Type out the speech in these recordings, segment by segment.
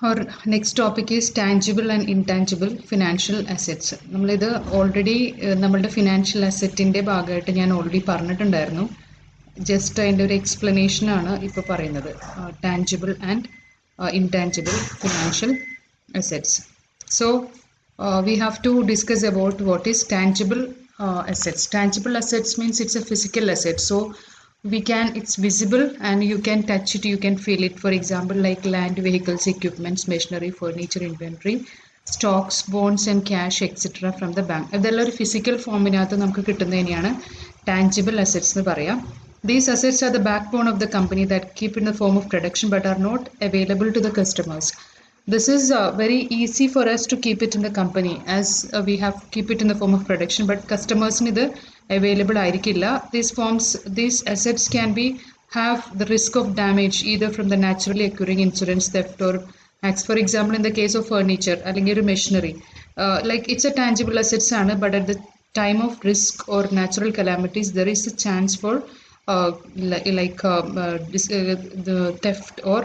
Our next topic is tangible and intangible financial assets. നമ്മളിത് already നമ്മളുടെ financial അസറ്റിൻ്റെ ഭാഗമായിട്ട് ഞാൻ ഓൾറെഡി പറഞ്ഞിട്ടുണ്ടായിരുന്നു. ജസ്റ്റ് അതിൻ്റെ ഒരു എക്സ്പ്ലനേഷനാണ് ഇപ്പോൾ പറയുന്നത്. Tangible and intangible financial assets. So we have to discuss about what is tangible assets. Tangible assets means it's a physical asset. So it's visible and you can touch it, you can feel it. For example, like land, vehicles, equipments, machinery, furniture, inventory, stocks, bonds and cash, etc. from the bank. ഇതെല്ലാം ഒരു physical ഫോമിനകത്ത് നമുക്ക് കിട്ടുന്നതിനെയാണ് tangible assets എന്ന് പറയാം. These assets are the backbone of the company that keep in the form of production but are not available to the customers. This is very easy for us to keep it in the company as we have keep it in the form of production, but customers need available aayirikkilla. These assets can have the risk of damage either from the naturally occurring incidents, theft or acts. For example, in the case of furniture or machinery, like it's a tangible assets aanu, but at the time of risk or natural calamities there is a chance for the theft or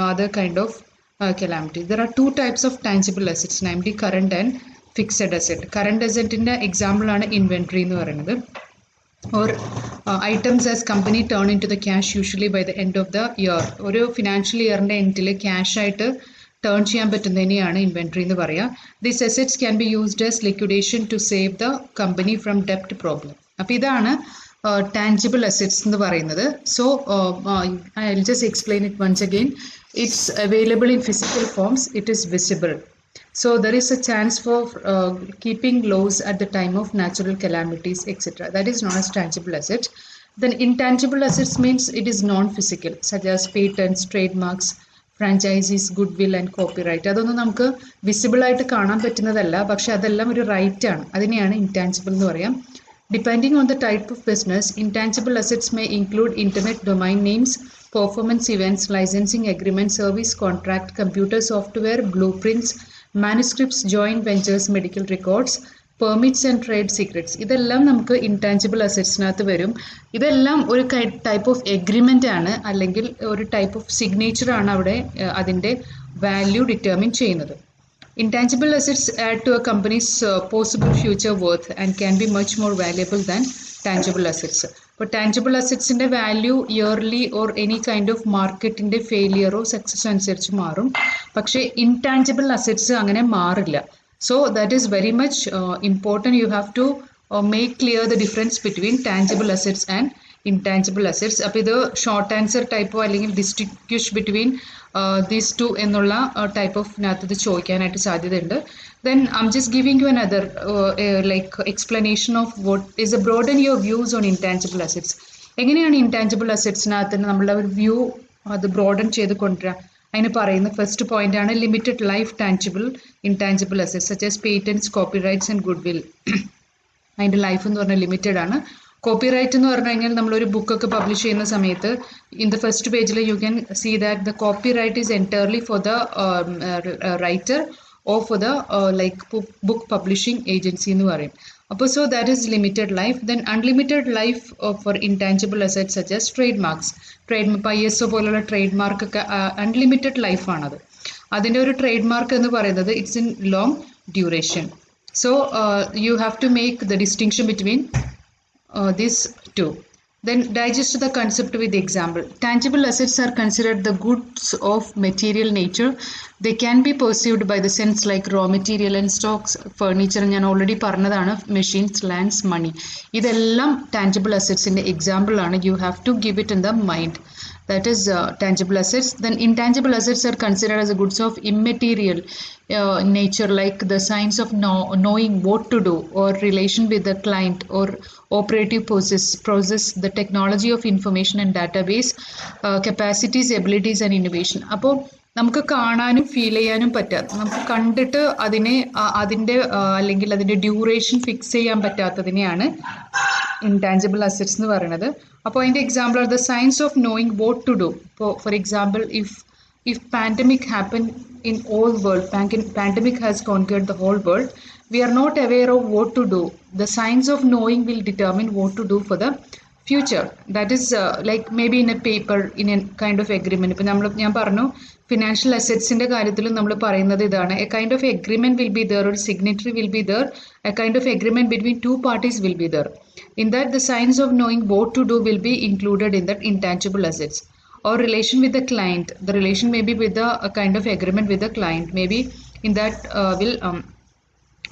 other kind of calamity. There are two types of tangible assets, namely current and fixed asset. Current asset in the example ആണ് inventory എന്ന് പറയുന്നത്, or items as company turn into the cash usually by the end of the year. ഒരു financial ഇയറിൻ്റെ എൻഡിൽ cash ആയിട്ട് turn ചെയ്യാൻ പറ്റുന്നതിനെയാണ് inventory എന്ന് പറയുക. These assets can be used as liquidation to save the company from ഡെപ്റ്റ് problem. അപ്പോൾ ഇതാണ് tangible assets എന്ന് പറയുന്നത്. So I'll just explain it once again. It's available in physical forms, it is visible. So there is a chance for keeping loss at the time of natural calamities, etc. That is known as tangible assets. Then intangible assets means it is non-physical, such as patents, trademarks, franchises, goodwill and copyright. അതൊന്നും നമുക്ക് visible ആയിട്ട് കാണാൻ പറ്റുന്നതല്ല, പക്ഷെ അതെല്ലാം ഒരു right ആണ്. അതിനെയാണ് intangible എന്ന് പറയാം. Depending on the type of business, intangible assets may include internet domain names, performance events, licensing agreements, service contract, computer software, blueprints, manuscripts, joint ventures, medical records, permits and trade secrets. ഇതെല്ലാം നമുക്ക് intangible assetsനകത്ത് വരും. ഇതെല്ലാം ഒരു type of agreement ആണ്, അല്ലെങ്കിൽ ഒരു type of signature ആണ് അവിടെ അതിൻ്റെ വാല്യൂ ഡിറ്റർമിൻ ചെയ്യുന്നത്. Intangible assets add to a company's possible future worth and can be much more valuable than tangible assets. But tangible assets in the value yearly or any kind of market in the failure or success അനുസരിച്ച് മാറും. പക്ഷേ intangible assets അങ്ങനെ മാറില്ല. So that is very much important. You have to make clear the difference between tangible assets and intangible assets. അപ്പോൾ ഇത് short answer ടൈപ്പോ അല്ലെങ്കിൽ distinguish between these two എന്നുള്ള type of ഇതിനകത്ത് ഇത് ചോദിക്കാനായിട്ട് സാധ്യതയുണ്ട്. Then I'm just giving you another explanation of what is a broaden your views on intangible assets. എങ്ങനെയാണ് intangible assetsനകത്ത് നമ്മളുടെ ഒരു വ്യൂ അത് ബ്രോഡൻ ചെയ്ത് കൊണ്ടുവരിക? അതിന് പറയുന്ന ഫസ്റ്റ് പോയിന്റ് ആണ് limited life tangible intangible assets such as patents, copyrights and good will. അതിൻ്റെ ലൈഫ് എന്ന് പറഞ്ഞാൽ ലിമിറ്റഡ് ആണ്. കോപ്പിറൈറ്റ് എന്ന് പറഞ്ഞു കഴിഞ്ഞാൽ നമ്മളൊരു ബുക്കൊക്കെ പബ്ലിഷ് ചെയ്യുന്ന സമയത്ത് ഇൻ ദ ഫസ്റ്റ് പേജിൽ you can see that the copyright is entirely for the writer or for the book publishing agency എന്ന് പറയും. അപ്പോൾ so that is limited life. Then unlimited life for intangible assets such as trade marks. ISO പോലുള്ള trade മാർക്കൊക്കെ unlimited ലൈഫാണത്. അതിൻ്റെ ഒരു trade mark എന്ന് പറയുന്നത് it's in long duration. So you have to make the distinction between these two. Then digest the concept with example. Tangible assets are considered the goods of material nature. They can be perceived by the sense like raw material and stocks, furniture. ഞാൻ already പറഞ്ഞതാണ്, machines, lands, money. ഇതെല്ലാം tangible അസറ്റ്സിൻ്റെ example ആണ്. You have to give it in the mind. That is tangible assets. Then intangible assets are considered as goods of immaterial nature, like the science of knowing what to do, or relation with the client, or operative process, the technology of information and database, capacities, abilities and innovation. അപ്പോൾ നമുക്ക് കാണാനും feel ചെയ്യാനും പറ്റാത്ത, നമുക്ക് കണ്ടിട്ട് അതിൻ്റെ അല്ലെങ്കിൽ അതിൻ്റെ ഡ്യൂറേഷൻ ഫിക്സ് ചെയ്യാൻ പറ്റാത്തതിനെയാണ് ഇൻടാഞ്ചിബിൾ അസറ്റ്സ് എന്ന് പറയുന്നത്. അപ്പോൾ അതിൻ്റെ എക്സാമ്പിൾ ആണ് the science of knowing what to do. For example, if pandemic happened in all world, pandemic has conquered the whole world, we are not aware of what to do. The science of knowing will determine what to do for the future, that is like maybe in a paper, in a kind of agreement. ഇപ്പം ഞാൻ പറഞ്ഞു financial അസറ്റ്സിന്റെ കാര്യത്തിൽ നമ്മൾ പറയുന്നത് ഇതാണ്, a kind of agreement will be there, ഒരു signatory will be there, a kind of agreement between two parties will be there. In that, the signs of knowing what to do will be included in that intangible assets. Or relation with the client, the relation may be with a kind of agreement with the client, maybe in that will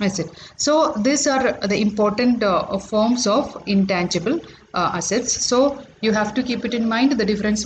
asset. So these are the important forms of intangible assets. So you have to keep it in mind, the difference